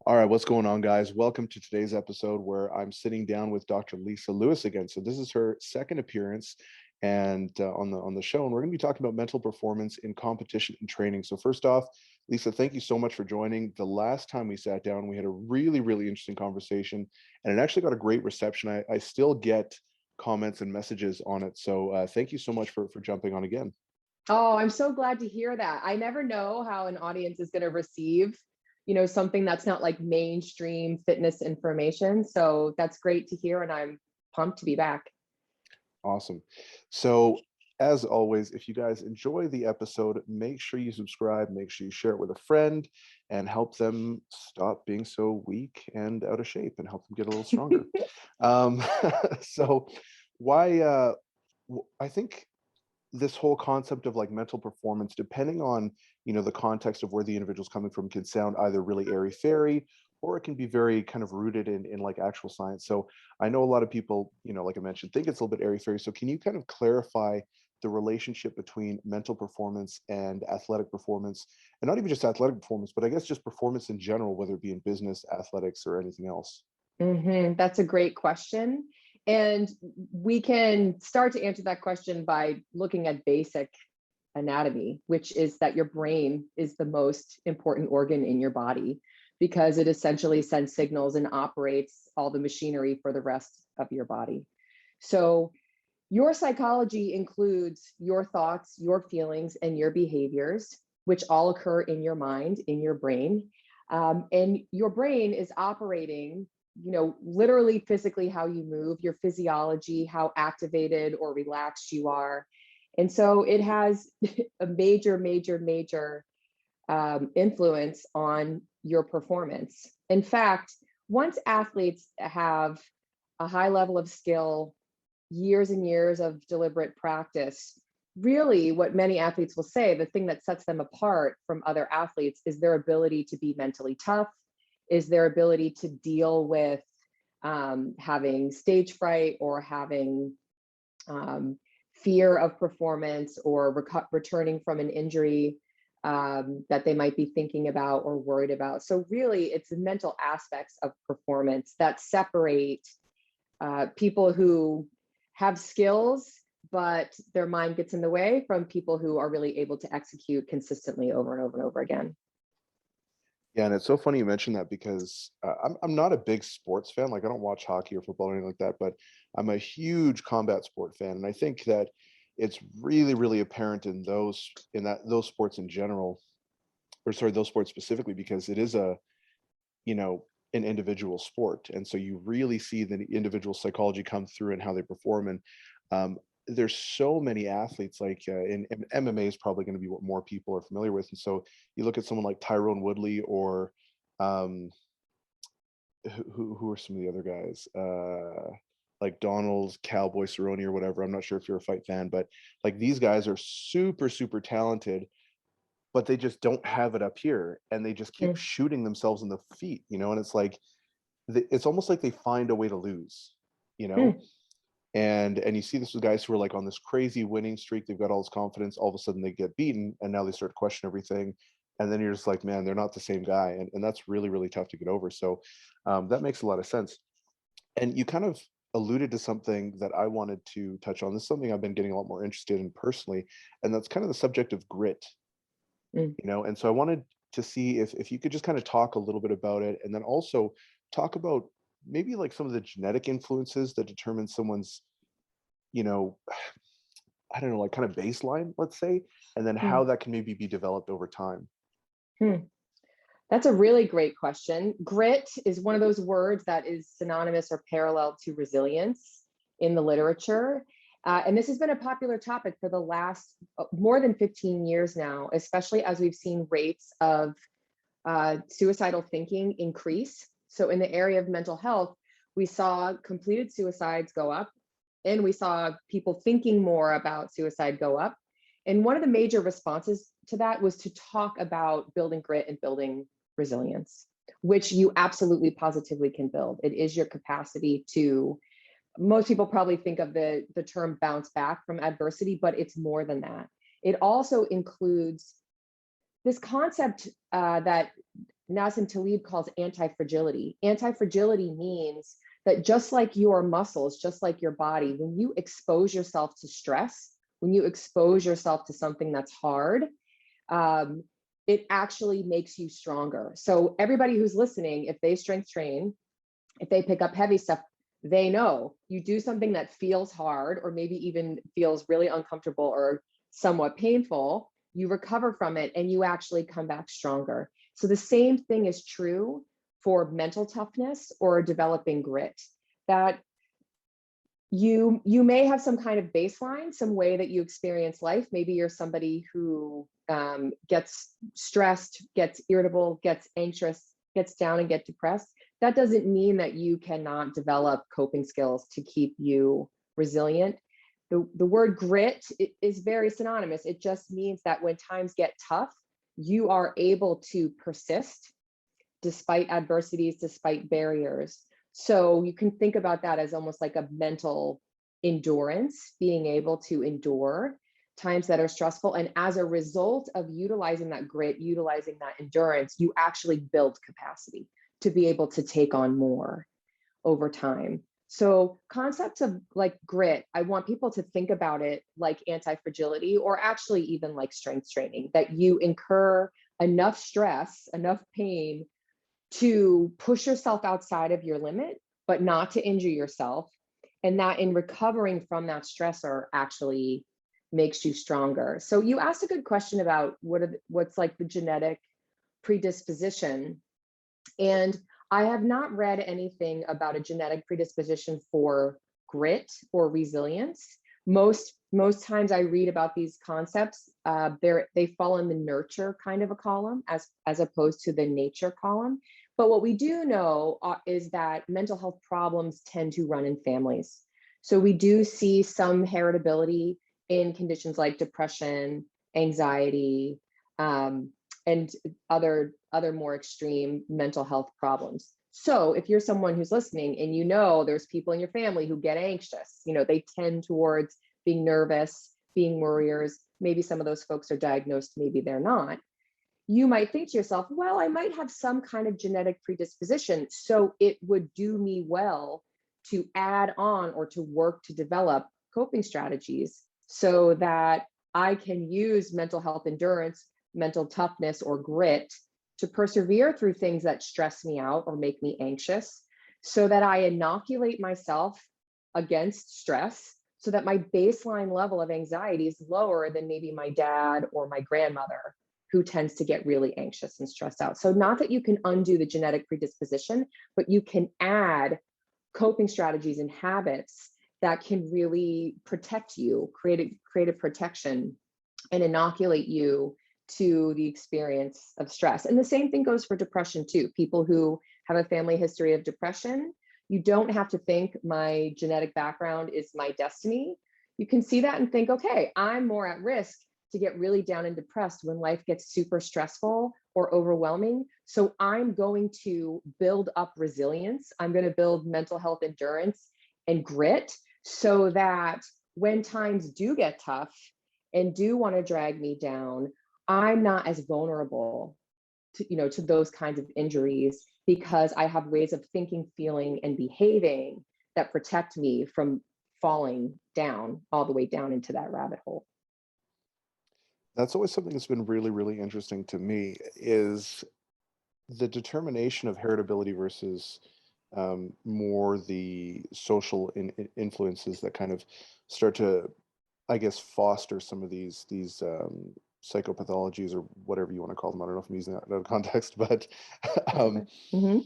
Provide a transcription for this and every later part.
All right, what's going on, guys? Welcome to today's episode where I'm sitting down with Dr. Lisa Lewis again. So this is her second appearance and on the show, and we're going to be talking about mental performance in competition and training. So first off, Lisa, thank you so much for joining. The last time we sat down, we had a really interesting conversation, and it actually got a great reception. I still get comments and messages on it. So thank you so much for jumping on again. Oh, I'm so glad to hear that. I never know how an audience is going to receive, something that's not like mainstream fitness information. So that's great to hear. And I'm pumped to be back. Awesome. So, as always, if you guys enjoy the episode, make sure you subscribe, make sure you share it with a friend, and help them stop being so weak and out of shape and help them get a little stronger. um, so, why? I think this whole concept of like mental performance, depending on the context of where the individual's coming from, can sound either really airy fairy, or it can be very kind of rooted in like actual science. So I know a lot of people, like I mentioned, think it's a little bit airy fairy. So can you kind of clarify the relationship between mental performance and athletic performance, and not even just athletic performance, but I guess just performance in general, whether it be in business, athletics, or anything else? That's a great question. And we can start to answer that question by looking at basic anatomy, which is that your brain is the most important organ in your body because it essentially sends signals and operates all the machinery for the rest of your body. So your psychology includes your thoughts, your feelings, and your behaviors, which all occur in your mind, in your brain. And your brain is operating, literally physically how you move, your physiology, how activated or relaxed you are. And so it has a major influence on your performance. In fact, once athletes have a high level of skill, years and years of deliberate practice, really what many athletes will say, the thing that sets them apart from other athletes is their ability to be mentally tough, is their ability to deal with having stage fright or having fear of performance or returning from an injury that they might be thinking about or worried about. So really, it's the mental aspects of performance that separate people who have skills, but their mind gets in the way, from people who are really able to execute consistently over and over and over again. Yeah, and it's so funny you mentioned that because I'm not a big sports fan. Like I don't watch hockey or football or anything like that, but I'm a huge combat sport fan, and I think that it's really apparent in those sports in general, or sorry, those sports specifically, because it is an individual sport, and so you really see the individual psychology come through and how they perform. And there's so many athletes, like in MMA is probably going to be what more people are familiar with. And so you look at someone like Tyrone Woodley, or um, who are some of the other guys? Like Donald Cowboy Cerrone or whatever. I'm not sure if you're a fight fan, but like these guys are super talented, but they just don't have it up here, and they just keep Mm. shooting themselves in the feet, and it's like it's almost like they find a way to lose, you know. Mm. And you see this with guys who are like on this crazy winning streak. They've got all this confidence. All of a sudden they get beaten, and now they start to question everything. And then you're just like, man, they're not the same guy. And that's really tough to get over. So that makes a lot of sense. And you kind of alluded to something that I wanted to touch on. This is something I've been getting a lot more interested in personally, and that's kind of the subject of grit. Mm. And so I wanted to see if you could just kind of talk a little bit about it, and then also talk about maybe like some of the genetic influences that determine someone's, you know I don't know, like kind of baseline, let's say, and then how Mm. that can maybe be developed over time. Mm. That's a really great question. Grit is one of those words that is synonymous or parallel to resilience in the literature. And this has been a popular topic for the last more than 15 years now, especially as we've seen rates of suicidal thinking increase. So in the area of mental health, we saw completed suicides go up, and we saw people thinking more about suicide go up. And one of the major responses to that was to talk about building grit and building resilience, which you absolutely positively can build. It is your capacity to, most people probably think of the term bounce back from adversity, but it's more than that. It also includes this concept that Nassim Taleb calls anti-fragility. Anti-fragility means that just like your muscles, just like your body, when you expose yourself to stress, when you expose yourself to something that's hard, um, it actually makes you stronger. So everybody who's listening, if they strength train, if they pick up heavy stuff, they know you do something that feels hard or maybe even feels really uncomfortable or somewhat painful, you recover from it and you actually come back stronger. So the same thing is true for mental toughness or developing grit, that you may have some kind of baseline, some way that you experience life. Maybe you're somebody who gets stressed, gets irritable, gets anxious, gets down and get depressed. That doesn't mean that you cannot develop coping skills to keep you resilient. The word grit is very synonymous. It just means that when times get tough, you are able to persist despite adversities, despite barriers. So you can think about that as almost like a mental endurance, being able to endure times that are stressful. And as a result of utilizing that grit, utilizing that endurance, you actually build capacity to be able to take on more over time. So concepts of like grit, I want people to think about it like anti-fragility, or actually even like strength training, that you incur enough stress, enough pain to push yourself outside of your limit, but not to injure yourself. And that in recovering from that stressor actually makes you stronger. So you asked a good question about what's like the genetic predisposition. And I have not read anything about a genetic predisposition for grit or resilience. Most times I read about these concepts, they fall in the nurture kind of a column as opposed to the nature column. But what we do know is that mental health problems tend to run in families. So we do see some heritability in conditions like depression, anxiety, and other more extreme mental health problems. So if you're someone who's listening and you know there's people in your family who get anxious, they tend towards being nervous, being worriers, maybe some of those folks are diagnosed, maybe they're not. You might think to yourself, well, I might have some kind of genetic predisposition, so it would do me well to add on or to work to develop coping strategies so that I can use mental health endurance, mental toughness, or grit to persevere through things that stress me out or make me anxious, so that I inoculate myself against stress so that my baseline level of anxiety is lower than maybe my dad or my grandmother, who tends to get really anxious and stressed out. So not that you can undo the genetic predisposition, but you can add coping strategies and habits that can really protect you, create a protection and inoculate you to the experience of stress. And the same thing goes for depression too. People who have a family history of depression, you don't have to think my genetic background is my destiny. You can see that and think, okay, I'm more at risk to get really down and depressed when life gets super stressful or overwhelming. So I'm going to build up resilience. I'm going to build mental health endurance and grit so that when times do get tough and do want to drag me down, I'm not as vulnerable to those kinds of injuries, because I have ways of thinking, feeling, and behaving that protect me from falling down all the way down into that rabbit hole. That's always something that's been really, really interesting to me, is the determination of heritability versus more the social influences that kind of start to, I guess, foster some of these psychopathologies, or whatever you want to call them. I don't know if I'm using that out of context, but Okay. um, Mm-hmm.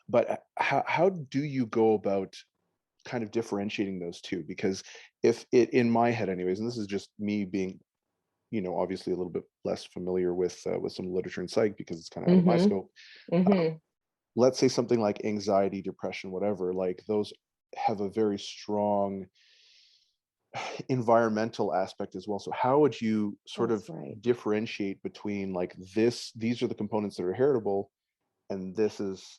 but how do you go about kind of differentiating those two? Because if it, in my head anyways, and this is just me being, obviously a little bit less familiar with some literature and psych because it's kind of out of my Mm-hmm. scope. Mm-hmm. Let's say something like anxiety, depression, whatever, like those have a very strong environmental aspect as well. So how would you sort That's of right. differentiate between like these are the components that are heritable, and this is,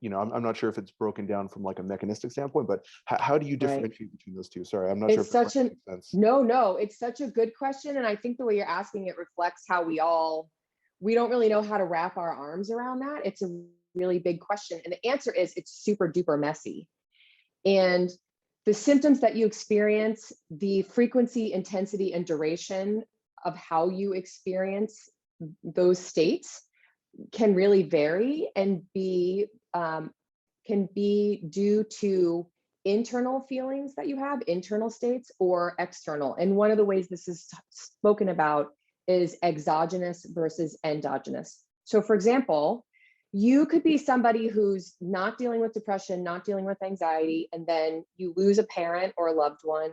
I'm not sure if it's broken down from like a mechanistic standpoint, but how do you Right. differentiate between those two? Sorry, I'm not sure It's if that such question an makes sense. no, no, it's such a good question. And I think the way you're asking it reflects how we all we don't really know how to wrap our arms around that. It's a really big question. And the answer is it's super duper messy. And the symptoms that you experience, the frequency, intensity, and duration of how you experience those states can really vary and can be due to internal feelings that you have, internal states, or external. And one of the ways this is spoken about is exogenous versus endogenous. So for example, you could be somebody who's not dealing with depression, not dealing with anxiety, and then you lose a parent or a loved one,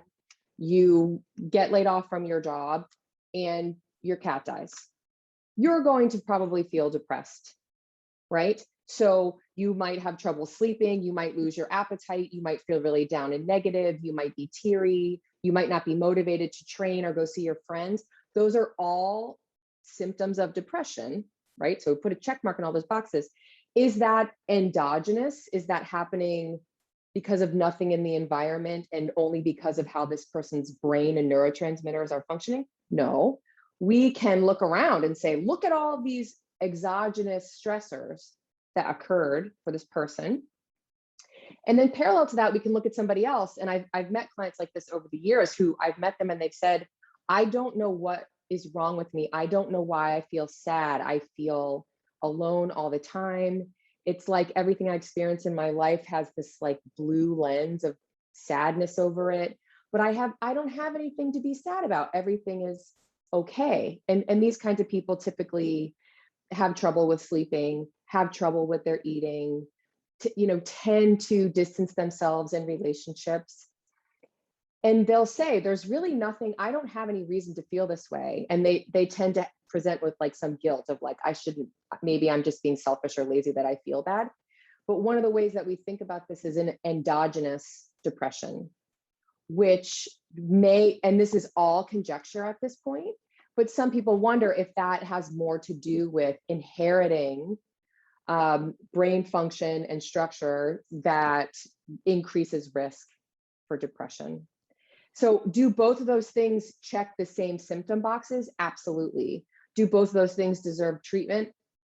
you get laid off from your job, and your cat dies. You're going to probably feel depressed, right? So you might have trouble sleeping, you might lose your appetite, you might feel really down and negative, you might be teary, you might not be motivated to train or go see your friends. Those are all symptoms of depression, right? So put a check mark in all those boxes. Is that endogenous? Is that happening because of nothing in the environment and only because of how this person's brain and neurotransmitters are functioning? No. We can look around and say, look at all these exogenous stressors that occurred for this person. And then parallel to that, we can look at somebody else. And I've met clients like this over the years who I've met them and they've said, I don't know what is wrong with me. I don't know why I feel sad. I feel alone all the time. It's like everything I experience in my life has this like blue lens of sadness over it. But I don't have anything to be sad about. Everything is okay. And these kinds of people typically have trouble with sleeping, have trouble with their eating, tend to distance themselves in relationships. And they'll say, there's really nothing, I don't have any reason to feel this way. And they tend to present with like some guilt of like, I shouldn't, maybe I'm just being selfish or lazy that I feel bad. But one of the ways that we think about this is an endogenous depression, which may, and this is all conjecture at this point, but some people wonder if that has more to do with inheriting brain function and structure that increases risk for depression. So do both of those things check the same symptom boxes? Absolutely. Do both of those things deserve treatment?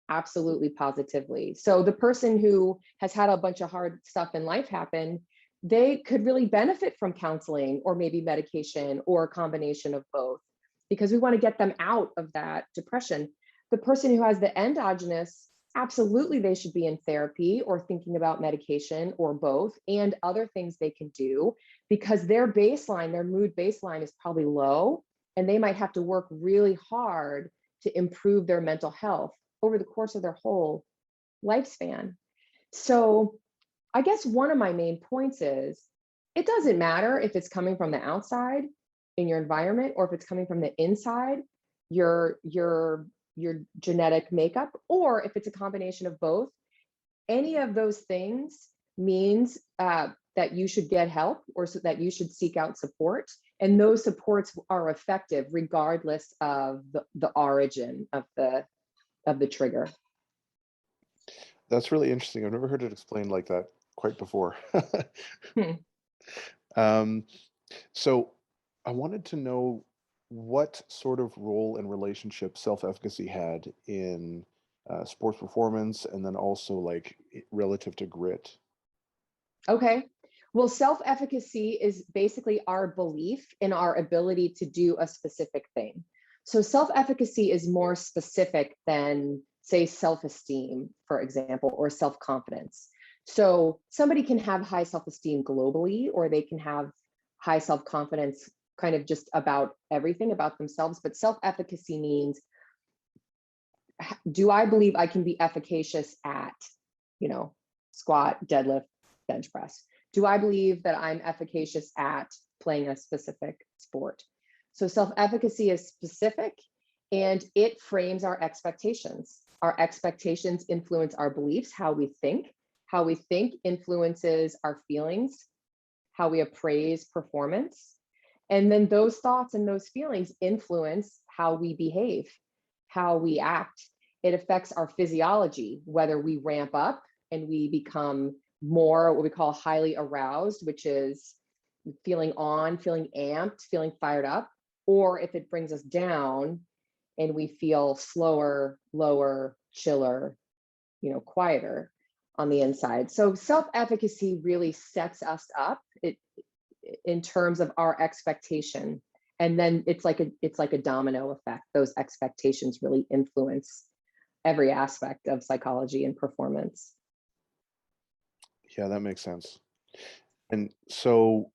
Absolutely, positively. So the person who has had a bunch of hard stuff in life happen, they could really benefit from counseling or maybe medication or a combination of both, because we want to get them out of that depression. The person who has the endogenous, absolutely, they should be in therapy or thinking about medication or both, and other things they can do, because their baseline, their mood baseline is probably low, and they might have to work really hard to improve their mental health over the course of their whole lifespan. So I guess one of my main points is it doesn't matter if it's coming from the outside in your environment or if it's coming from the inside, your genetic makeup, or if it's a combination of both. Any of those things means that you should get help, or so that you should seek out support. And those supports are effective regardless of the origin of the trigger. That's really interesting. I've never heard it explained like that quite before. Hmm. Um, so I wanted to know what sort of role and relationship self-efficacy had in sports performance, and then also like relative to grit. Okay. Well, self-efficacy is basically our belief in our ability to do a specific thing. So self-efficacy is more specific than, say, self-esteem, for example, or self-confidence. So somebody can have high self-esteem globally, or they can have high self-confidence kind of just about everything about themselves. But self-efficacy means, do I believe I can be efficacious at, squat, deadlift, bench press? Do I believe that I'm efficacious at playing a specific sport? So self-efficacy is specific, and it frames our expectations. Our expectations influence our beliefs, how we think. How we think influences our feelings, how we appraise performance. And then those thoughts and those feelings influence how we behave, how we act. It affects our physiology, whether we ramp up and we become more what we call highly aroused, which is feeling on, feeling amped, feeling fired up, or if it brings us down and we feel slower, lower, chiller, quieter on the inside. So self-efficacy really sets us up in terms of our expectation. And then it's like a domino effect. Those expectations really influence every aspect of psychology and performance. Yeah, that makes sense. And so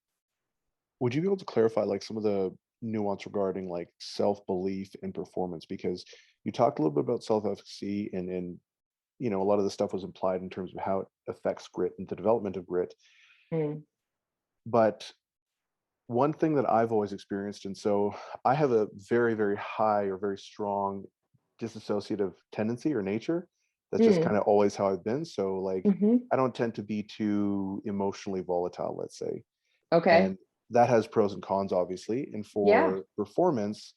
would you be able to clarify like some of the nuance regarding like self-belief and performance? Because you talked a little bit about self-efficacy and a lot of the stuff was implied in terms of how it affects grit and the development of grit. Mm, But one thing that I've always experienced, and so I have a very, very high or very strong disassociative tendency or nature. That's just mm, kind of always how I've been. So like hmm. I don't tend to be too emotionally volatile, let's say. Okay. And that has pros and cons, obviously. And Yeah. for performance,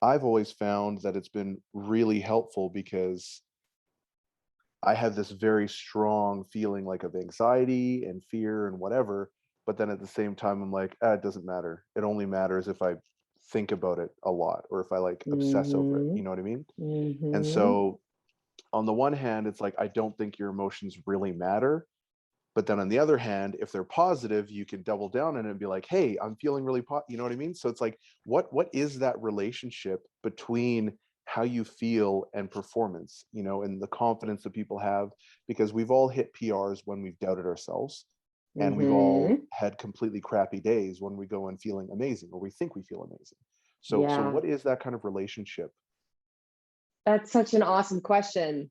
I've always found that it's been really helpful because I have this very strong feeling like of anxiety and fear and whatever. But then at the same time, I'm like, it doesn't matter. It only matters if I think about it a lot or if I like obsess over it. Hmm. You know what I mean? And Hmm. so on the one hand, it's like, I don't think your emotions really matter. But then on the other hand, if they're positive, you can double down on it and be like, hey, I'm feeling really you know what I mean? So it's like, what is that relationship between how you feel and performance, and the confidence that people have? Because we've all hit PRs when we've doubted ourselves. And we've all Hmm. had completely crappy days when we go in feeling amazing or we think we feel amazing. So Yeah. what is that kind of relationship? That's such an awesome question.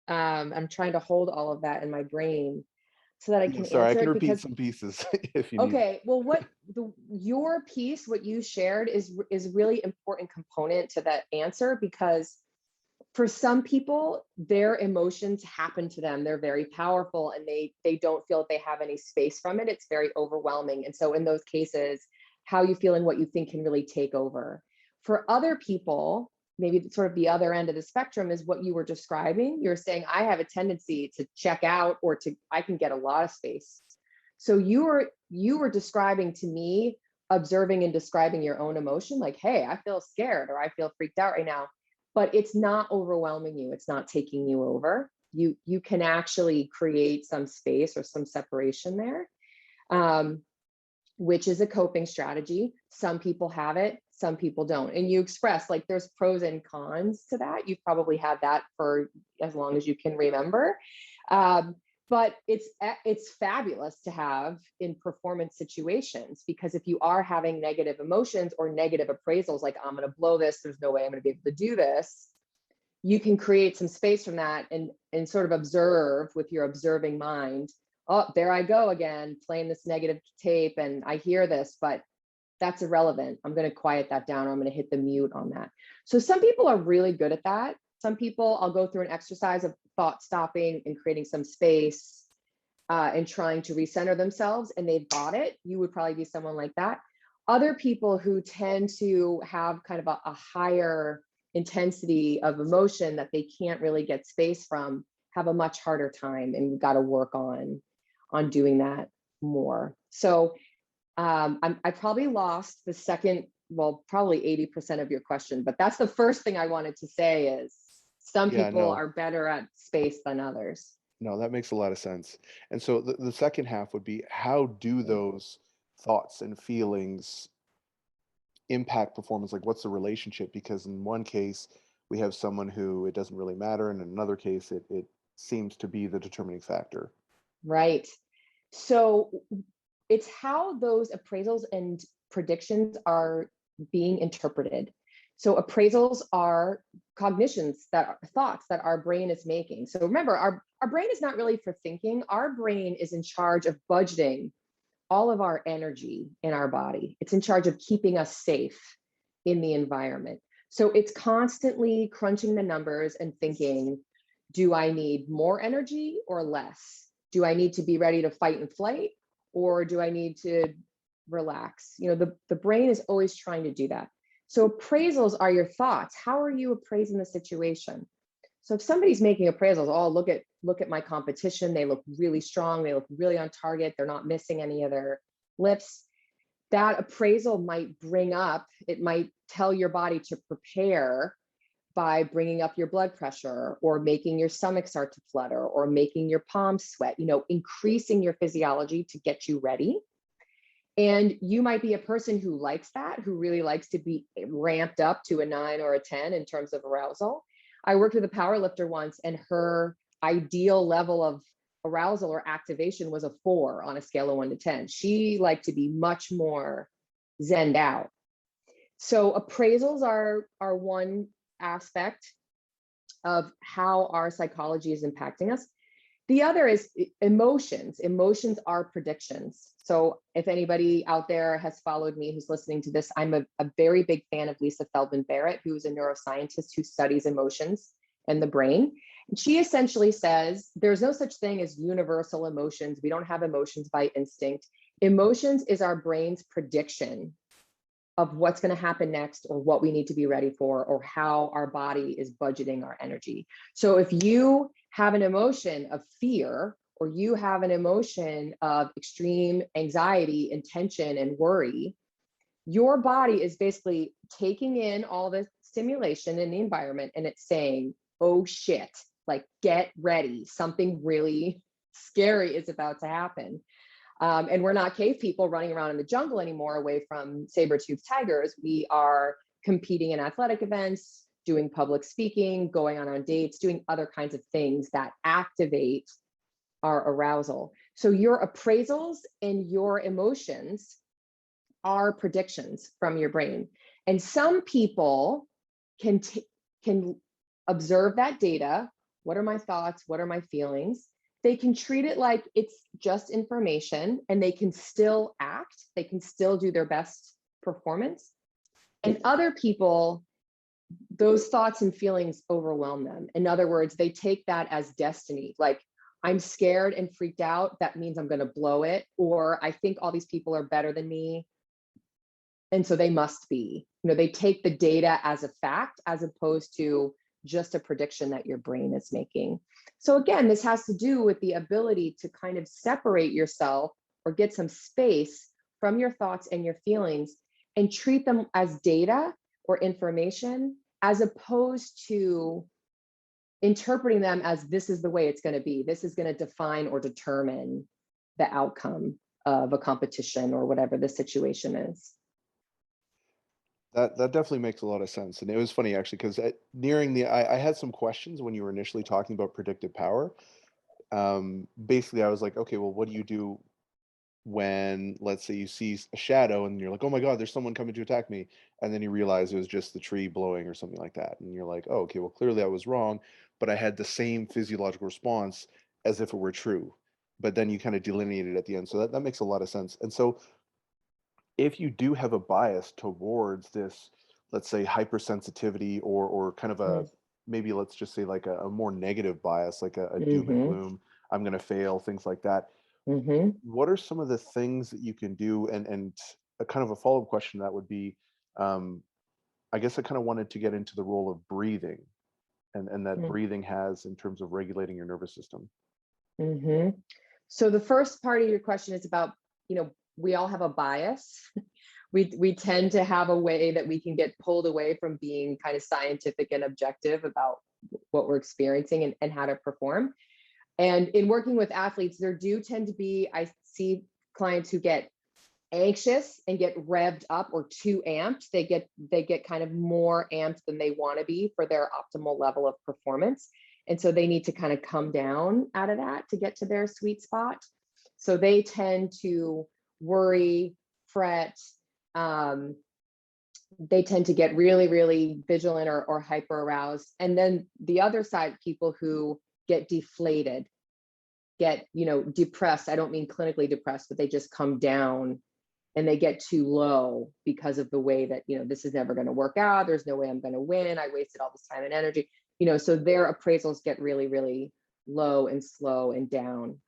I'm trying to hold all of that in my brain so that I Yeah, can sorry, I answer can it repeat because some pieces if you need. okay, well, your piece, what you shared is really important component to that answer because for some people, their emotions happen to them. They're very powerful and they don't feel that they have any space from it. It's very overwhelming. And so in those cases, how you feel and what you think can really take over. For other people, maybe sort of the other end of the spectrum is what you were describing. You're saying, I have a tendency to check out or I can get a lot of space. So you were describing to me, observing and describing your own emotion, like, hey, I feel scared or I feel freaked out right now, but it's not overwhelming you. It's not taking you over. You can actually create some space or some separation there, um, which is a coping strategy. Some people have it, some people don't. And you express like there's pros and cons to that. You've probably had that for as long as you can remember. Um, but it's fabulous to have in performance situations because if you are having negative emotions or negative appraisals, like I'm going to blow this, there's no way I'm going to be able to do this, you can create some space from that and sort of observe with your observing mind. Oh, there I go again, playing this negative tape, and I hear this, but that's irrelevant. I'm going to quiet that down, or I'm going to hit the mute on that. So some people are really good at that. Some people, I'll go through an exercise of thought stopping and creating some space and trying to recenter themselves, and they've got it. You would probably be someone like that. Other people who tend to have kind of a higher intensity of emotion that they can't really get space from have a much harder time, and we've got to work on doing that more. So I probably lost the second, well, probably 80% of your question, but that's the first thing I wanted to say is some Yeah, people no. are better at space than others. No, that makes a lot of sense. And so the second half would be, how do those thoughts and feelings impact performance? Like, what's the relationship? Because in one case, we have someone who it doesn't really matter, and in another case, it seems to be the determining factor. Right. So it's how those appraisals and predictions are being interpreted. So appraisals are cognitions that are thoughts that our brain is making. So remember, our brain is not really for thinking. Our brain is in charge of budgeting all of our energy in our body. It's in charge of keeping us safe in the environment. So it's constantly crunching the numbers and thinking, do I need more energy or less? Do I need to be ready to fight and flight? Or do I need to relax? The brain is always trying to do that. So appraisals are your thoughts. How are you appraising the situation? So if somebody's making appraisals, oh, look at my competition. They look really strong. They look really on target. They're not missing any of their lifts. that appraisal might bring up, it might tell your body to prepare by bringing up your blood pressure or making your stomach start to flutter or making your palms sweat, increasing your physiology to get you ready. And you might be a person who likes that, who really likes to be ramped up to a 9 or a 10 in terms of arousal. I worked with a power lifter once, and her ideal level of arousal or activation was a 4 on a scale of 1 to 10. She liked to be much more zenned out. So appraisals are one aspect of how our psychology is impacting us. The other is emotions. Emotions are predictions. So if anybody out there has followed me who's listening to this, I'm a very big fan of Lisa Feldman Barrett, who is a neuroscientist who studies emotions and the brain. And she essentially says there's no such thing as universal emotions. We don't have emotions by instinct. Emotions is our brain's prediction of what's going to happen next, or what we need to be ready for, or how our body is budgeting our energy. So if you have an emotion of fear, or you have an emotion of extreme anxiety and tension and worry, your body is basically taking in all the stimulation in the environment, and it's saying, oh shit, like get ready, something really scary is about to happen. And we're not cave people running around in the jungle anymore away from saber-toothed tigers. We are competing in athletic events, doing public speaking, going on dates, doing other kinds of things that activate our arousal. So your appraisals and your emotions are predictions from your brain. And some people can observe that data. What are my thoughts? What are my feelings? They can treat it like it's just information, and they can still act. They can still do their best performance. And other people, those thoughts and feelings overwhelm them. In other words, they take that as destiny. Like, I'm scared and freaked out. That means I'm going to blow it. Or I think all these people are better than me, and so they must be. They take the data as a fact, as opposed to just a prediction that your brain is making. So again, this has to do with the ability to kind of separate yourself or get some space from your thoughts and your feelings and treat them as data or information, as opposed to interpreting them as this is the way it's going to be. This is going to define or determine the outcome of a competition or whatever the situation is. That definitely makes a lot of sense. And it was funny actually, because nearing I had some questions when you were initially talking about predictive power. Basically, I was like, okay, well, what do you do when, let's say, you see a shadow and you're like, oh my God, there's someone coming to attack me, and then you realize it was just the tree blowing or something like that, and you're like, oh, okay, well, clearly I was wrong, but I had the same physiological response as if it were true. But then you kind of delineate it at the end, so that makes a lot of sense. And so if you do have a bias towards this, let's say, hypersensitivity, or kind of a, maybe let's just say like a more negative bias, like a doom and Mm-hmm. gloom, I'm going to fail, things like that. Mm-hmm. What are some of the things that you can do? And a kind of a follow-up question that would be, um, I guess I kind of wanted to get into the role of breathing, and that breathing has in terms of regulating your nervous system. Mm-hmm. So the first part of your question is about, we all have a bias. We tend to have a way that we can get pulled away from being kind of scientific and objective about what we're experiencing and how to perform. And in working with athletes, there do tend to be, I see clients who get anxious and get revved up or too amped. They get kind of more amped than they want to be for their optimal level of performance. And so they need to kind of come down out of that to get to their sweet spot. So they tend to worry, fret. They tend to get really, really vigilant or hyper aroused. And then the other side, people who get deflated, get, depressed. I don't mean clinically depressed, but they just come down and they get too low because of the way that, this is never going to work out. There's no way I'm going to win. I wasted all this time and energy, so their appraisals get really, really low and slow and down.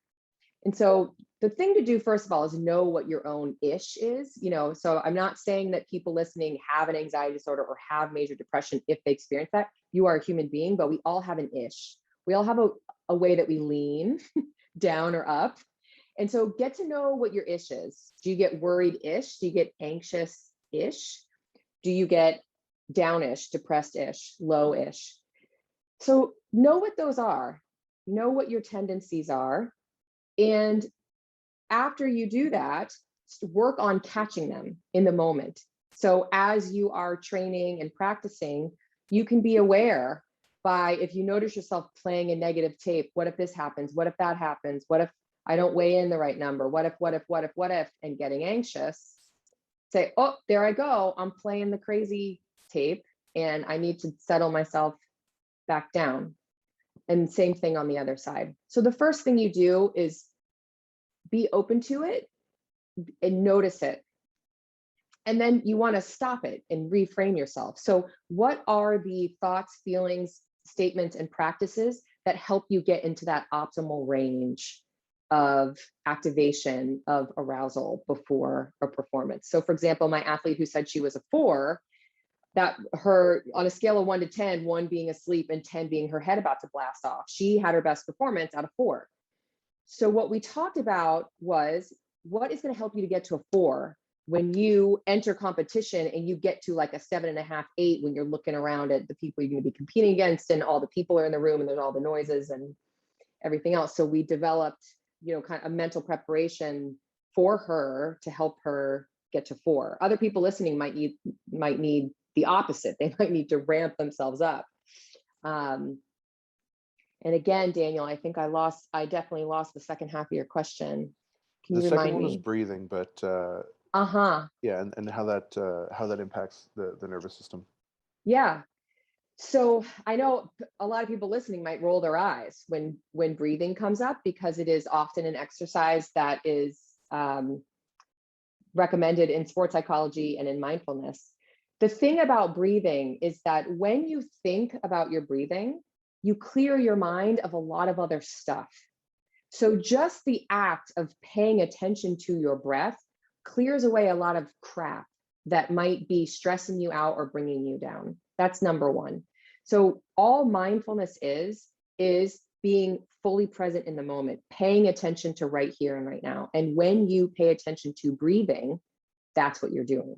And so the thing to do, first of all, is know what your own ish is. So I'm not saying that people listening have an anxiety disorder or have major depression if they experience that. You are a human being, but we all have an ish. We all have a way that we lean down or up. And so get to know what your ish is. Do you get worried-ish? Do you get anxious-ish? Do you get downish, depressed-ish, low-ish? So know what those are. Know what your tendencies are. And after you do that, work on catching them in the moment. So as you are training and practicing, you can be aware by, if you notice yourself playing a negative tape, what if this happens? What if that happens? What if I don't weigh in the right number? What if, and getting anxious, say, oh, there I go. I'm playing the crazy tape and I need to settle myself back down. And same thing on the other side. So the first thing you do is be open to it and notice it. And then you want to stop it and reframe yourself. So what are the thoughts, feelings, statements, and practices that help you get into that optimal range of activation of arousal before a performance? So for example, my athlete who said she was a 4, that her, on a scale of 1 to 10, 1 being asleep and 10 being her head about to blast off, she had her best performance out of 4. So what we talked about was, what is going to help you to get to a 4 when you enter competition and you get to like a 7.5, 8, when you're looking around at the people you're going to be competing against and all the people are in the room and there's all the noises and everything else. So we developed, kind of a mental preparation for her to help her get to 4. Other people listening might need the opposite. They might need to ramp themselves up. And again, Daniel, I think I definitely lost the second half of your question. Can you remind me? The second one was breathing, but yeah, and how that impacts the nervous system. Yeah. So I know a lot of people listening might roll their eyes when breathing comes up, because it is often an exercise that is recommended in sports psychology and in mindfulness. The thing about breathing is that when you think about your breathing, you clear your mind of a lot of other stuff. So just the act of paying attention to your breath clears away a lot of crap that might be stressing you out or bringing you down. That's number one. So all mindfulness is being fully present in the moment, paying attention to right here and right now. And when you pay attention to breathing, that's what you're doing.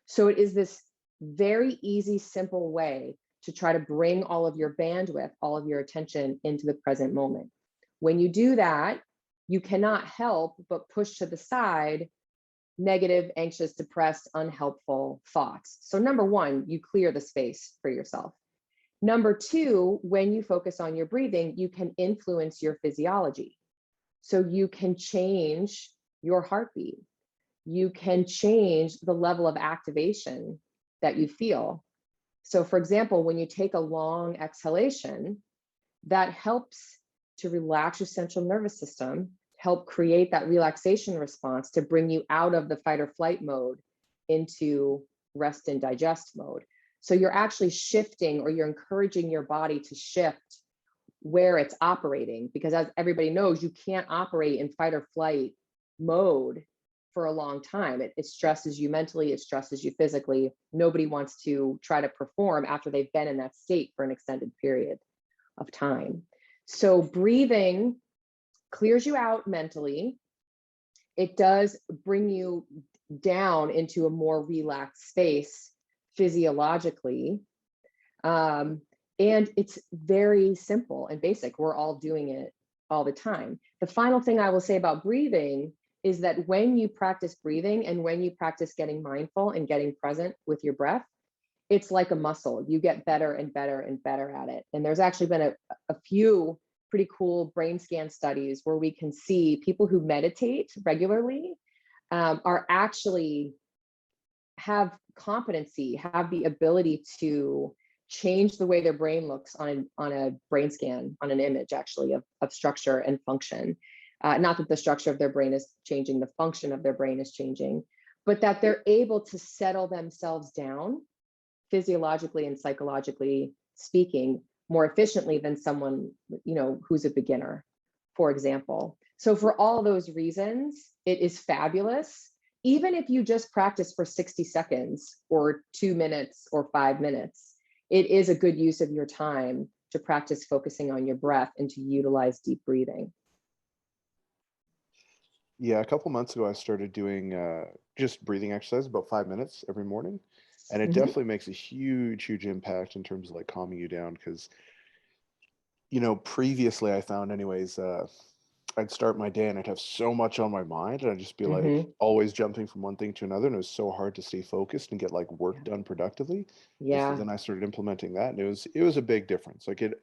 So it is this very easy, simple way to try to bring all of your bandwidth, all of your attention into the present moment. When you do that, you cannot help but push to the side negative, anxious, depressed, unhelpful thoughts. So number one, you clear the space for yourself. Number two, when you focus on your breathing, you can influence your physiology. So you can change your heartbeat. You can change the level of activation that you feel. So for example, when you take a long exhalation, that helps to relax your central nervous system, help create that relaxation response to bring you out of the fight or flight mode into rest and digest mode. So you're actually shifting, or you're encouraging your body to shift where it's operating, because as everybody knows, you can't operate in fight or flight mode for a long time. It stresses you mentally, it stresses you physically. Nobody wants to try to perform after they've been in that state for an extended period of time. So breathing clears you out mentally. It does bring you down into a more relaxed space physiologically. And it's very simple and basic. We're all doing it all the time. The final thing I will say about breathing is that when you practice breathing and when you practice getting mindful and getting present with your breath, it's like a muscle. You get better and better and better at it. And there's actually been a few pretty cool brain scan studies where we can see people who meditate regularly are actually have competency, have the ability to change the way their brain looks on a brain scan, on an image actually of structure and function. Not that the structure of their brain is changing, the function of their brain is changing, but that they're able to settle themselves down physiologically and psychologically speaking more efficiently than someone, who's a beginner, for example. So for all those reasons, it is fabulous. Even if you just practice for 60 seconds or 2 minutes or 5 minutes, it is a good use of your time to practice focusing on your breath and to utilize deep breathing. Yeah, a couple months ago, I started doing just breathing exercise about 5 minutes every morning, and it Hmm. definitely makes a huge impact in terms of like calming you down. Because previously I found, anyways, I'd start my day and I'd have so much on my mind, and I'd just be like Hmm. always jumping from one thing to another, and it was so hard to stay focused and get like work Yeah. done productively. And so Yeah. then I started implementing that, and it was a big difference. Like it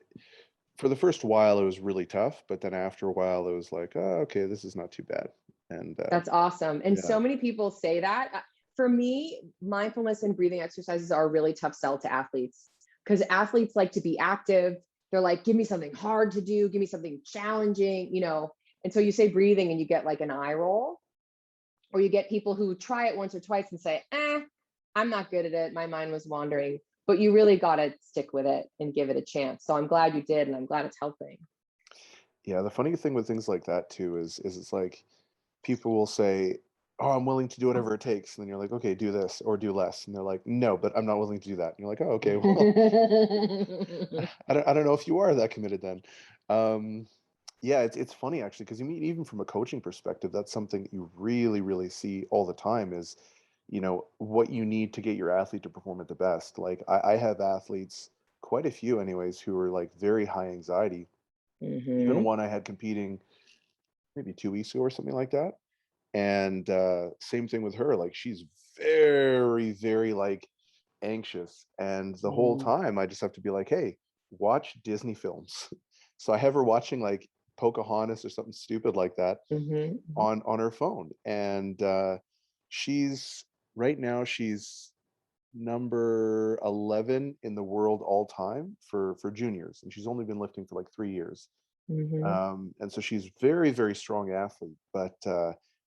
for the first while, it was really tough, but then after a while, it was like, oh, okay, this is not too bad. And That's awesome. And yeah, so many people say that. For me, mindfulness and breathing exercises are a really tough sell to athletes because athletes like to be active. They're like, give me something hard to do, give me something challenging, you know. And so you say breathing and you get like an eye roll, or you get people who try it once or twice and say, I'm not good at it. My mind was wandering. But you really got to stick with it and give it a chance. So I'm glad you did. And I'm glad it's helping. yeah. The funny thing with things like that too is it's like people will say, "Oh, I'm willing to do whatever it takes," and then you're like, "Okay, do this or do less," and they're like, "No, but I'm not willing to do that." And you're like, "Oh, okay, well, I don't know if you are that committed then." Um, yeah, it's funny actually, because you mean even from a coaching perspective, that's something you really see all the time is, what you need to get your athlete to perform at the best. Like I have athletes, quite a few anyways, who are like very high anxiety. Even Hmm. one I had competing maybe 2 weeks ago or something like that. And same thing with her. Like she's very like anxious, and the whole Hmm. time I just have to be like, hey, watch Disney films. So I have her watching like Pocahontas or something stupid like that Hmm. on her phone. And she's right now she's number 11 in the world all time for juniors, and she's only been lifting for like 3 years. Hmm. And so she's very strong athlete, but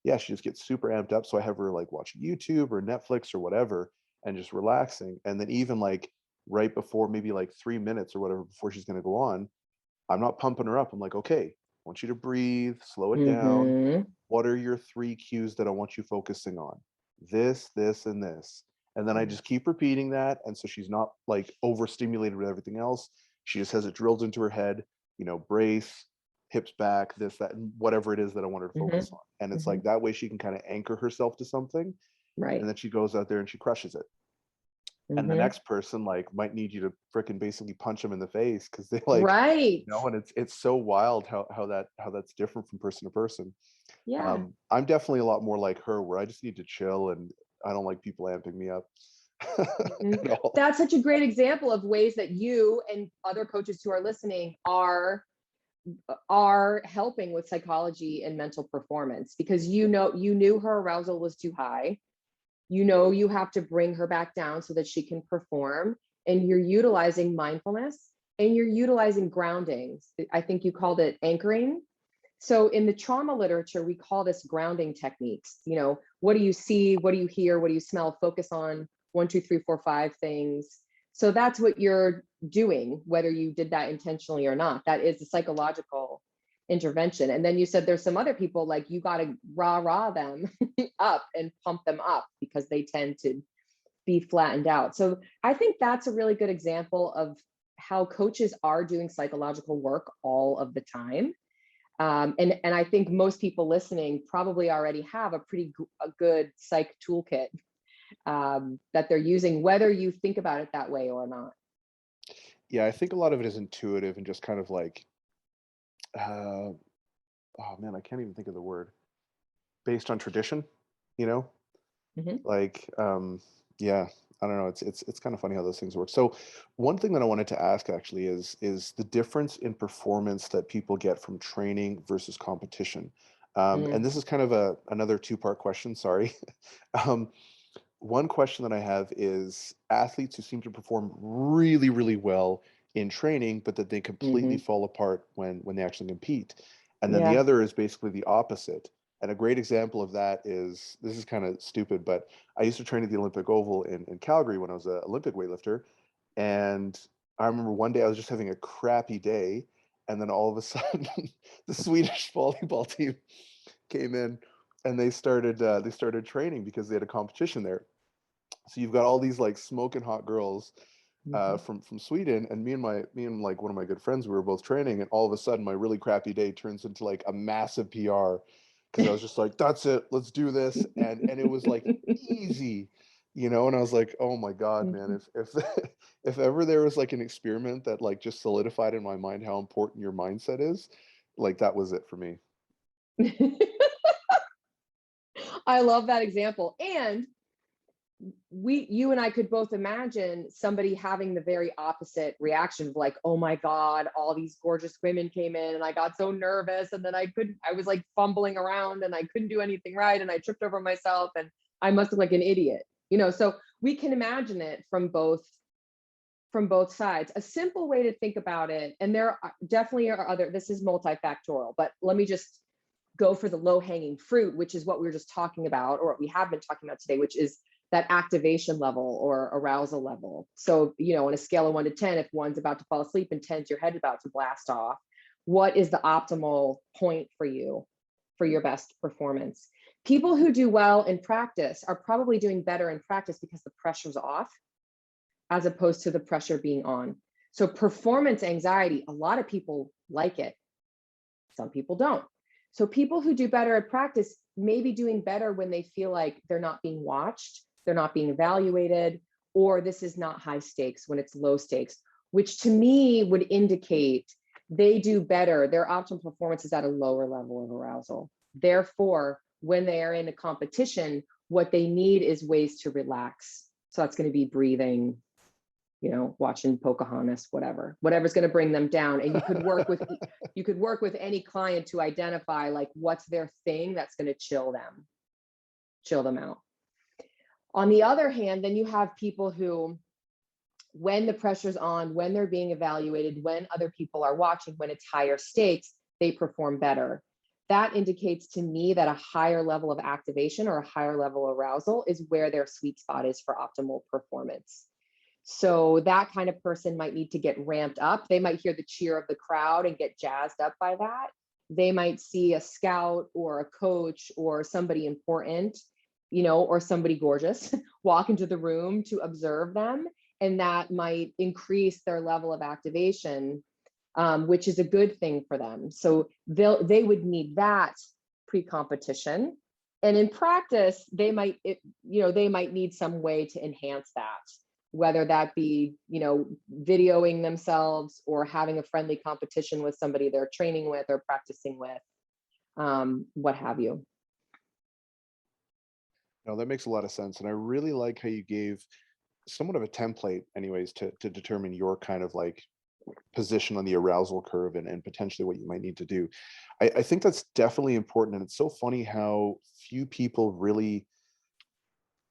yeah, she just gets super amped up. So I have her like watching YouTube or Netflix or whatever, and just relaxing. And then even like right before, maybe like 3 minutes or whatever before she's going to go on, I'm not pumping her up. I'm like, okay, I want you to breathe, slow it down. Hmm. What are your three cues that I want you focusing on? This, and this. And then I just keep repeating that. And so she's not like overstimulated with everything else. She just has it drilled into her head, brace, hips back, this, that, and whatever it is that I want her to Hmm. focus on. And it's Hmm. like that way she can kind of anchor herself to something. And Right. then she goes out there and she crushes it. And the Hmm. next person like might need you to freaking basically punch them in the face because they like, Right. and it's so wild how that's different from person to person. Yeah. I'm definitely a lot more like her, where I just need to chill, and I don't like people amping me up Hmm. at all. That's such a great example of ways that you and other coaches who are listening are helping with psychology and mental performance because you knew her arousal was too high. You have to bring her back down so that she can perform, and you're utilizing mindfulness and you're utilizing grounding. I think you called it anchoring. So in the trauma literature, we call this grounding techniques. What do you see? What do you hear? What do you smell? Focus on one, two, three, four, five things. So that's what you're doing, whether you did that intentionally or not. That is a psychological intervention. And then you said there's some other people like you got to rah them up and pump them up because they tend to be flattened out. So I think that's a really good example of how coaches are doing psychological work all of the time. And I think most people listening probably already have a good psych toolkit that they're using, whether you think about it that way or not. Yeah, I think a lot of it is intuitive and just kind of like, uh, oh man, I can't even think of the word. Based on tradition, you know, Hmm. like, yeah, I don't know. It's kind of funny how those things work. So, one thing that I wanted to ask actually is the difference in performance that people get from training versus competition. And Mm. this is kind of another two-part question. Sorry. um, One question that I have is athletes who seem to perform really well in training, but that they completely Hmm. fall apart when they actually compete. And then the Yeah. other is basically the opposite. And a great example of that is, this is kind of stupid, but I used to train at the Olympic Oval in Calgary when I was an Olympic weightlifter. And I remember one day I was just having a crappy day. And then all of a sudden, the Swedish volleyball team came in, and they started training because they had a competition there. So you've got all these like smoking hot girls Hmm. from Sweden, and me and like one of my good friends, we were both training, and all of a sudden my really crappy day turns into like a massive PR because I was just like, that's it, let's do this. And it was like easy, and I was like, oh my God, man, if if ever there was like an experiment that like just solidified in my mind how important your mindset is, like that was it for me. I love that example. And you and I could both imagine somebody having the very opposite reaction of like, oh my God, all these gorgeous women came in and I got so nervous. And then I was like fumbling around and I couldn't do anything right. And I tripped over myself and I must look like an idiot, so we can imagine it from both sides. A simple way to think about it, and there definitely are other, this is multifactorial, but let me just go for the low hanging fruit, which is what we were just talking about, or what we have been talking about today, which is that activation level or arousal level. So, on a scale of 1 to 10, if 1's about to fall asleep and 10's your head's about to blast off, what is the optimal point for you for your best performance? People who do well in practice are probably doing better in practice because the pressure's off as opposed to the pressure being on. So performance anxiety, a lot of people like it. Some people don't. So people who do better at practice may be doing better when they feel like they're not being watched, they're not being evaluated, or this is not high stakes when it's low stakes, which to me would indicate they do better. Their optimal performance is at a lower level of arousal. Therefore, when they are in a competition, what they need is ways to relax. So that's going to be breathing, watching Pocahontas, whatever's going to bring them down. And you could work with any client to identify like what's their thing that's going to chill them out. On the other hand, then you have people who, when the pressure's on, when they're being evaluated, when other people are watching, when it's higher stakes, they perform better. That indicates to me that a higher level of activation or a higher level of arousal is where their sweet spot is for optimal performance. So that kind of person might need to get ramped up. They might hear the cheer of the crowd and get jazzed up by that. They might see a scout or a coach or somebody important, or somebody gorgeous walk into the room to observe them. And that might increase their level of activation, which is a good thing for them. So they would need that pre-competition. And in practice, they might need some way to enhance that, whether that be, videoing themselves or having a friendly competition with somebody they're training with or practicing with, what have you. No, that makes a lot of sense. And I really like how you gave somewhat of a template anyways to determine your kind of like position on the arousal curve and potentially what you might need to do. I think that's definitely important. And it's so funny how few people really,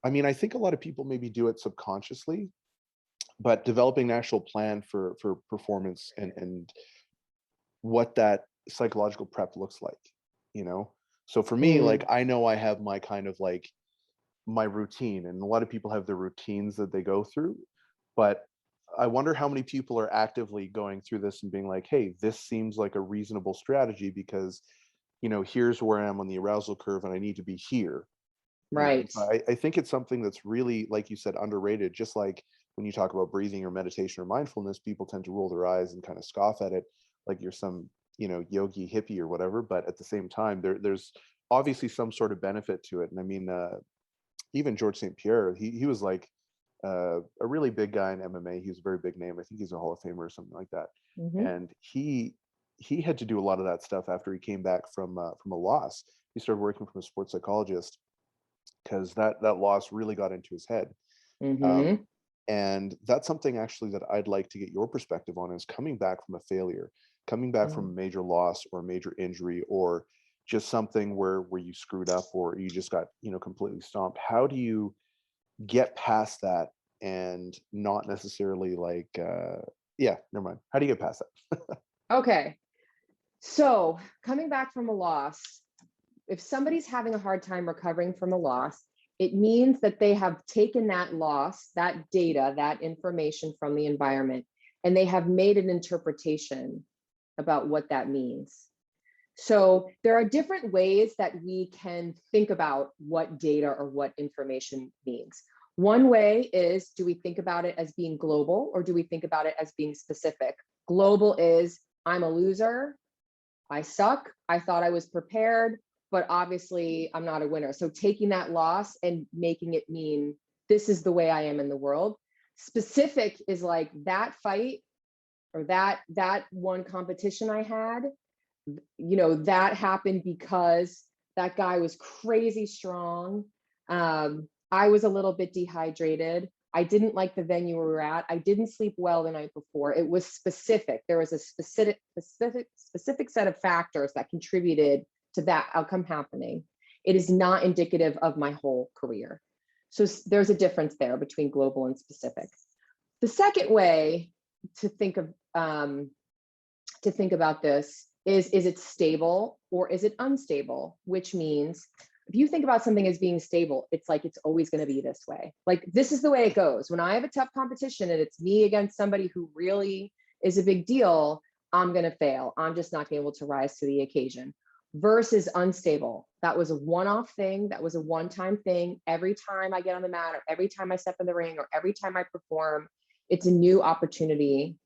I think a lot of people maybe do it subconsciously, but developing an actual plan for performance and what that psychological prep looks like, so for me, like I know I have my kind of like my routine, and a lot of people have their routines that they go through, but I wonder how many people are actively going through this and being like, hey, this seems like a reasonable strategy because here's where I am on the arousal curve and I need to be here. Right. So I think it's something that's really, like you said, underrated. Just like when you talk about breathing or meditation or mindfulness, people tend to roll their eyes and kind of scoff at it like you're some, yogi hippie or whatever. But at the same time, there's obviously some sort of benefit to it. And even George St. Pierre, he was like a really big guy in MMA. He was a very big name. I think he's a Hall of Famer or something like that. Mm-hmm. And he had to do a lot of that stuff after he came back from a loss. He started working from a sports psychologist because that loss really got into his head. Mm-hmm. Um, and that's something actually that I'd like to get your perspective on, is coming back from a failure, coming back from a major loss or a major injury, or just something where you screwed up or you just got, completely stomped. How do you get past that and not necessarily like, yeah, never mind. How do you get past that? Okay. So coming back from a loss, if somebody's having a hard time recovering from a loss, it means that they have taken that loss, that data, that information from the environment, and they have made an interpretation about what that means. So there are different ways that we can think about what data or what information means. One way is, do we think about it as being global or do we think about it as being specific? Global is, I'm a loser, I suck, I thought I was prepared, but obviously I'm not a winner. So taking that loss and making it mean this is the way I am in the world. Specific is like that fight or that one competition I had, that happened because that guy was crazy strong. I was a little bit dehydrated. I didn't like the venue we were at. I didn't sleep well the night before. It was specific. There was a specific set of factors that contributed to that outcome happening. It is not indicative of my whole career. So there's a difference there between global and specific. The second way to think about this is it stable or is it unstable? Which means if you think about something as being stable, it's like it's always going to be this way. Like this is the way it goes. When I have a tough competition and it's me against somebody who really is a big deal, I'm going to fail. I'm just not going to be able to rise to the occasion. Versus unstable. That was a one-off thing. That was a one-time thing. Every time I get on the mat or every time I step in the ring or every time I perform, it's a new opportunity.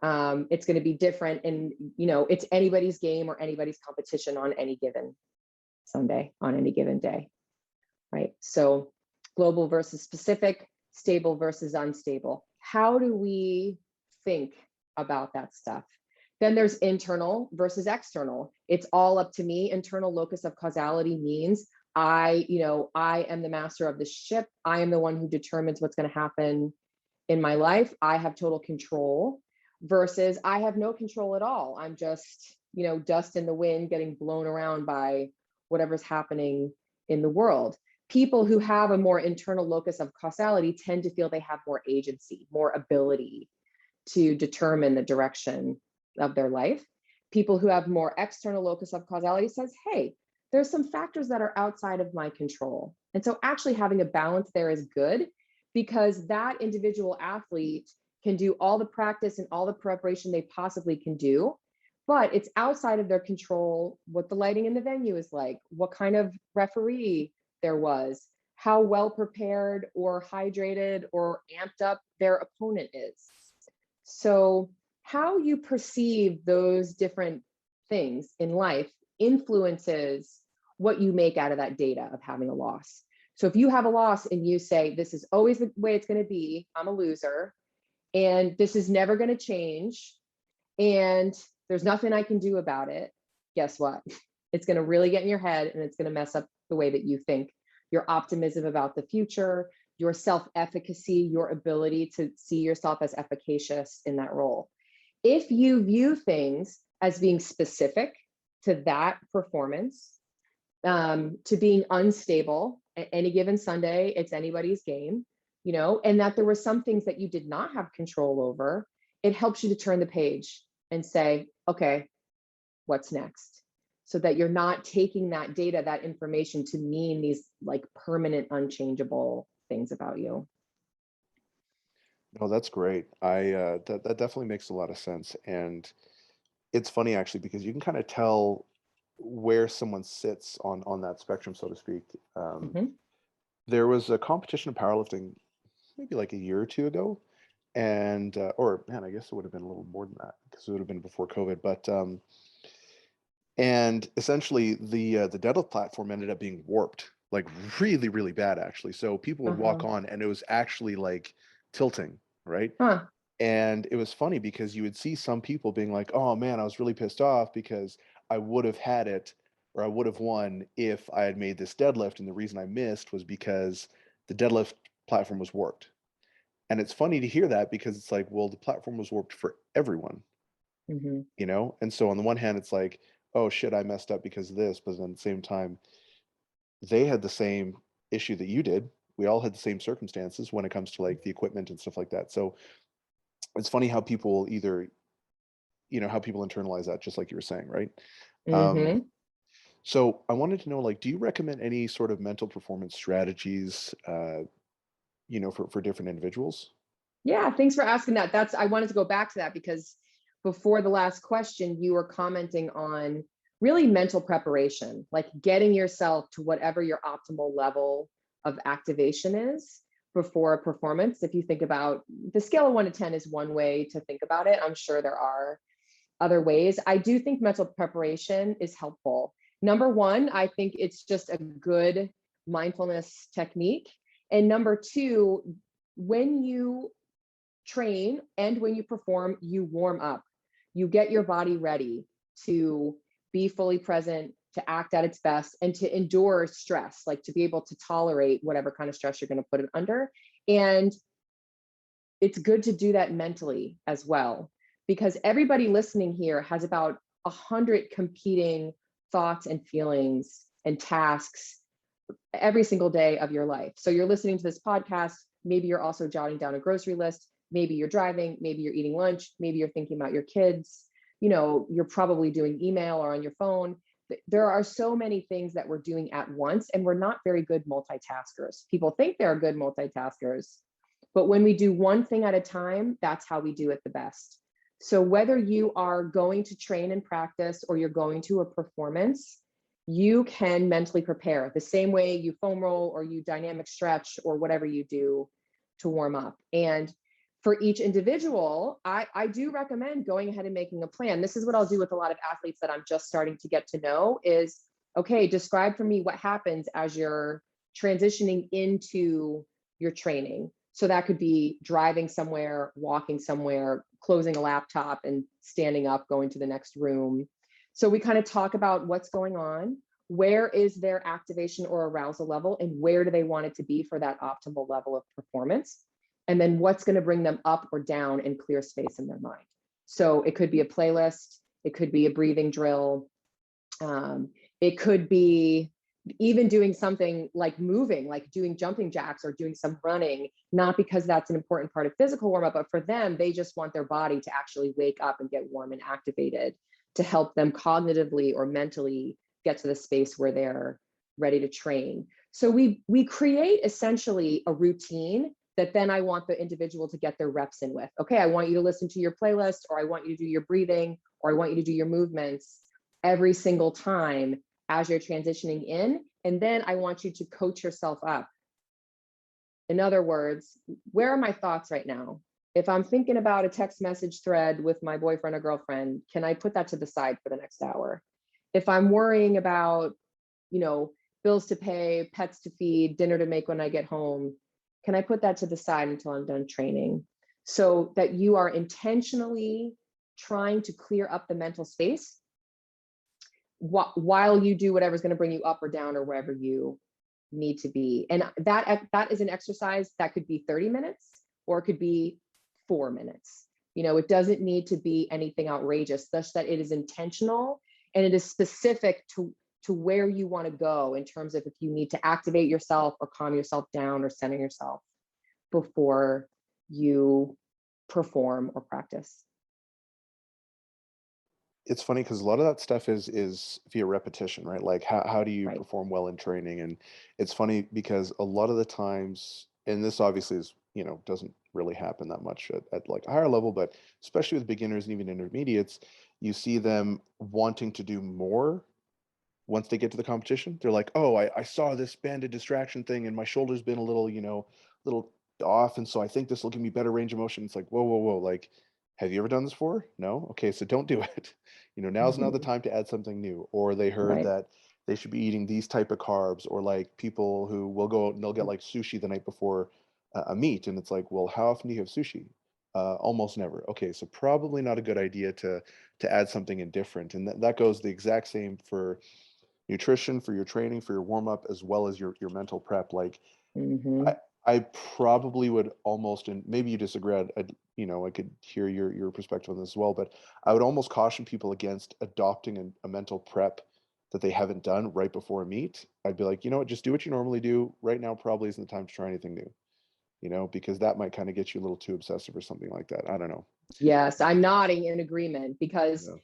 It's going to be different, and it's anybody's game or anybody's competition on any given Sunday, on any given day, right? So global versus specific, stable versus unstable. How do we think about that stuff? Then there's internal versus external. It's all up to me. Internal locus of causality means I am the master of the ship. I am the one who determines what's going to happen in my life. I have total control. Versus I have no control at all. I'm just, dust in the wind getting blown around by whatever's happening in the world. People who have a more internal locus of causality tend to feel they have more agency, more ability to determine the direction of their life. People who have more external locus of causality says, hey, there's some factors that are outside of my control. And so actually having a balance there is good, because that individual athlete can do all the practice and all the preparation they possibly can do, but it's outside of their control what the lighting in the venue is like, what kind of referee there was, how well prepared or hydrated or amped up their opponent is. So how you perceive those different things in life influences what you make out of that data of having a loss. So if you have a loss and you say, this is always the way it's going to be, I'm a loser, and this is never going to change, and there's nothing I can do about it, guess what? It's going to really get in your head, and it's going to mess up the way that you think, your optimism about the future, your self-efficacy, your ability to see yourself as efficacious in that role. If you view things as being specific to that performance, to being unstable, at any given Sunday, it's anybody's game, and that there were some things that you did not have control over, it helps you to turn the page and say, okay, what's next? So that you're not taking that data, that information to mean these like permanent, unchangeable things about you. No, that's great. That definitely makes a lot of sense. And it's funny actually, because you can kind of tell where someone sits on that spectrum, so to speak. There was a competition of powerlifting maybe like a year or two ago, and or man, I guess it would have been a little more than that because it would have been before COVID. But and essentially the deadlift platform ended up being warped, like really, really bad actually. So people would walk on and it was actually like tilting, right? And it was funny because you would see some people being like, oh man, I was really pissed off because I would have had it, or I would have won if I had made this deadlift. And the reason I missed was because the deadlift platform was warped. And it's funny to hear that because it's like, well, the platform was warped for everyone, And so on the one hand, it's like, oh shit, I messed up because of this. But then at the same time, they had the same issue that you did. We all had the same circumstances when it comes to like the equipment and stuff like that. So it's funny how people either, how people internalize that, just like you were saying, right? So I wanted to know, like, do you recommend any sort of mental performance strategies, for different individuals? Yeah, thanks for asking that. I wanted to go back to that because before the last question, you were commenting on really mental preparation, like getting yourself to whatever your optimal level of activation is before a performance. If you think about the scale of 1 to 10 is one way to think about it. I'm sure there are other ways. I do think mental preparation is helpful. Number one, I think it's just a good mindfulness technique. And number two, when you train and when you perform, you warm up. You get your body ready to be fully present, to act at its best, and to endure stress, like to be able to tolerate whatever kind of stress you're going to put it under. And it's good to do that mentally as well, because everybody listening here has about 100 competing thoughts and feelings and tasks every single day of your life. So you're listening to this podcast, maybe you're also jotting down a grocery list, maybe you're driving, maybe you're eating lunch, maybe you're thinking about your kids, you're probably doing email or on your phone. There are so many things that we're doing at once, and we're not very good multitaskers. People think they're good multitaskers, but when we do one thing at a time, that's how we do it the best. So whether you are going to train and practice or you're going to a performance, you can mentally prepare the same way you foam roll or you dynamic stretch or whatever you do to warm up. And for each individual, I do recommend going ahead and making a plan. This is what I'll do with a lot of athletes that I'm just starting to get to know is, okay, describe for me what happens as you're transitioning into your training. So that could be driving somewhere, walking somewhere, closing a laptop and standing up, going to the next room. So we kind of talk about what's going on, where is their activation or arousal level, and where do they want it to be for that optimal level of performance? And then what's going to bring them up or down and clear space in their mind. So it could be a playlist, it could be a breathing drill, it could be even doing something like moving, like doing jumping jacks or doing some running, not because that's an important part of physical warm up, but for them, they just want their body to actually wake up and get warm and activated to help them cognitively or mentally get to the space where they're ready to train. So we create essentially a routine that then I want the individual to get their reps in with. Okay, I want you to listen to your playlist, or I want you to do your breathing, or I want you to do your movements every single time as you're transitioning in. And then I want you to coach yourself up. In other words, where are my thoughts right now? If I'm thinking about a text message thread with my boyfriend or girlfriend, can I put that to the side for the next hour? If I'm worrying about, bills to pay, pets to feed, dinner to make when I get home, can I put that to the side until I'm done training? So that you are intentionally trying to clear up the mental space while you do whatever's going to bring you up or down or wherever you need to be. And that is an exercise that could be 30 minutes or it could be 4 minutes. It doesn't need to be anything outrageous, such that it is intentional and it is specific to where you want to go in terms of if you need to activate yourself or calm yourself down or center yourself before you perform or practice. It's funny because a lot of that stuff is via repetition, right? Like how do you Right. perform well in training? And it's funny because a lot of the times, and this obviously is, doesn't really happen that much at like a higher level, but especially with beginners and even intermediates, you see them wanting to do more once they get to the competition. They're like, oh, I saw this banded distraction thing and my shoulder's been a little, little off. And so I think this will give me better range of motion. It's like, whoa, whoa, whoa. Like, have you ever done this before? No? Okay, so don't do it. Now's not the Mm-hmm. time to add something new. Or they heard Right. that they should be eating these type of carbs, or like people who will go out and they'll get like sushi the night before a meet. And it's like, well, how often do you have sushi? Almost never. Okay, so probably not a good idea to add something indifferent. And that goes the exact same for nutrition, for your training, for your warm up, as well as your mental prep. Like Mm-hmm. I probably would almost, and maybe you disagree. I could hear your perspective on this as well, but I would almost caution people against adopting a mental prep that they haven't done right before a meet. I'd be like, just do what you normally do. Right now probably isn't the time to try anything new. Because that might kind of get you a little too obsessive or something like that. I don't know. Yes, I'm nodding in agreement because Yeah.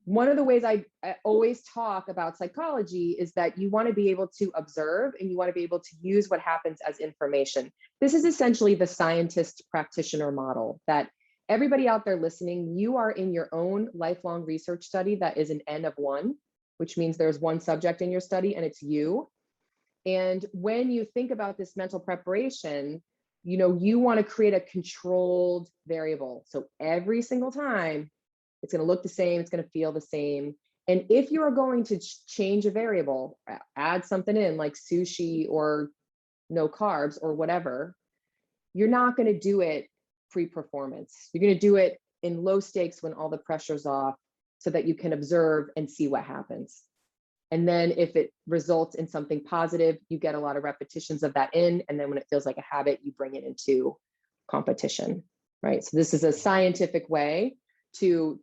one of the ways I always talk about psychology is that you want to be able to observe and you want to be able to use what happens as information. This is essentially the scientist practitioner model that everybody out there listening, you are in your own lifelong research study that is an N of one, which means there's one subject in your study and it's you. And when you think about this mental preparation, you want to create a controlled variable. So every single time, it's going to look the same, it's going to feel the same. And if you are going to change a variable, add something in like sushi or no carbs or whatever, you're not going to do it pre-performance. You're going to do it in low stakes when all the pressure's off so that you can observe and see what happens. And then if it results in something positive, you get a lot of repetitions of that in. And then when it feels like a habit, you bring it into competition, right? So this is a scientific way to,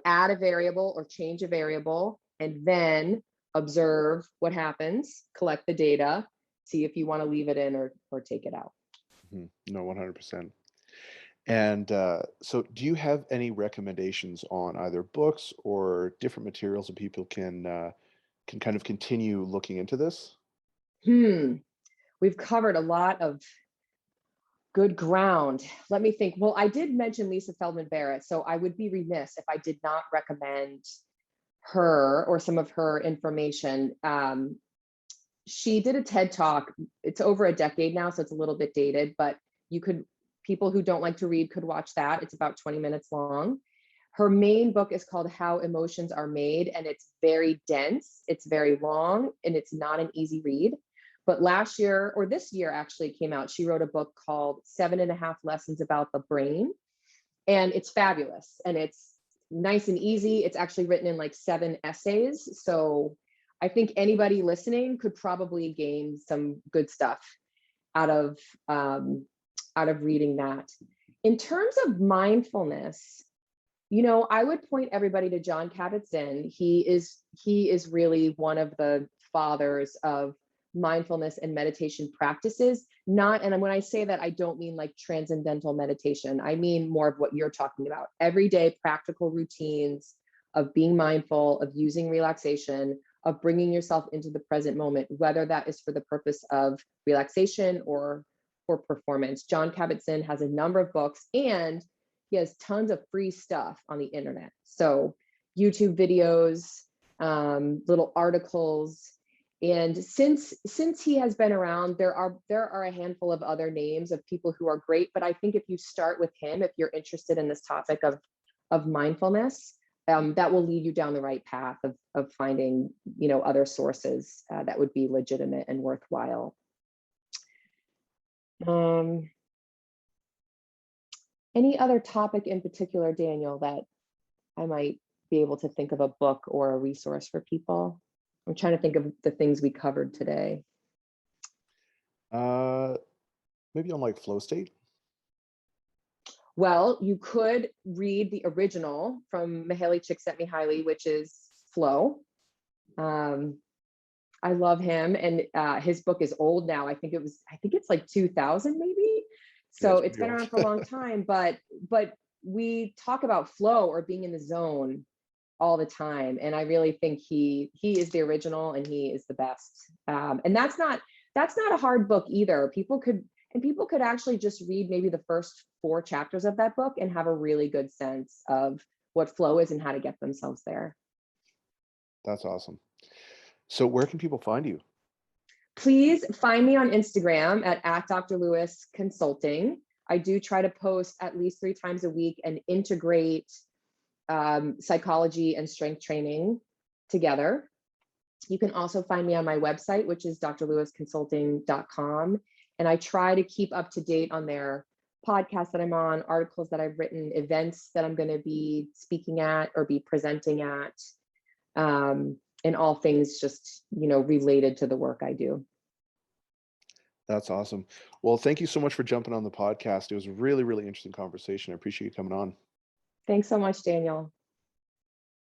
add a variable or change a variable and then observe what happens, collect the data, see if you want to leave it in or take it out. No, 100%. And so do you have any recommendations on either books or different materials that people can kind of continue looking into this? We've covered a lot of good ground. Let me think. Well, I did mention Lisa Feldman Barrett, so I would be remiss if I did not recommend her or some of her information. She did a TED Talk. It's over a decade now, so it's a little bit dated, but people who don't like to read could watch that. It's about 20 minutes long. Her main book is called How Emotions Are Made, and it's very dense, it's very long, and it's not an easy read. But last year, or this year actually came out, she wrote a book called 7.5 Lessons About the Brain. And it's fabulous. And it's nice and easy. It's actually written in like 7 essays. So I think anybody listening could probably gain some good stuff out of reading that. In terms of mindfulness, I would point everybody to John Kabat-Zinn. He is really one of the fathers of mindfulness and meditation practices. And when I say that, I don't mean like transcendental meditation. I mean more of what you're talking about. Everyday practical routines of being mindful, of using relaxation, of bringing yourself into the present moment, whether that is for the purpose of relaxation or for performance. John Kabat-Zinn has a number of books, and he has tons of free stuff on the internet. So YouTube videos, little articles. And since he has been around, there are a handful of other names of people who are great. But I think if you start with him, if you're interested in this topic of mindfulness, that will lead you down the right path of finding, other sources that would be legitimate and worthwhile. Any other topic in particular, Daniel, that I might be able to think of a book or a resource for people? I'm trying to think of the things we covered today. Maybe on like flow state. Well, you could read the original from Mihaly Csikszentmihalyi, which is Flow. I love him, and his book is old now. I think it's like 2000 maybe. So Yeah, it's been around for a long time, but we talk about flow or being in the zone all the time. And I really think he is the original and he is the best. And that's not a hard book either. People could actually just read maybe the first 4 chapters of that book and have a really good sense of what flow is and how to get themselves there. That's awesome. So where can people find you? Please find me on Instagram at Dr. Lewis Consulting. I do try to post at least 3 times a week and integrate psychology and strength training together. You can also find me on my website, which is drlewisconsulting.com. And I try to keep up to date on their podcasts that I'm on, articles that I've written, events that I'm going to be speaking at or be presenting at, and all things just, related to the work I do. That's awesome. Well, thank you so much for jumping on the podcast. It was a really, really interesting conversation. I appreciate you coming on. Thanks so much, Daniel.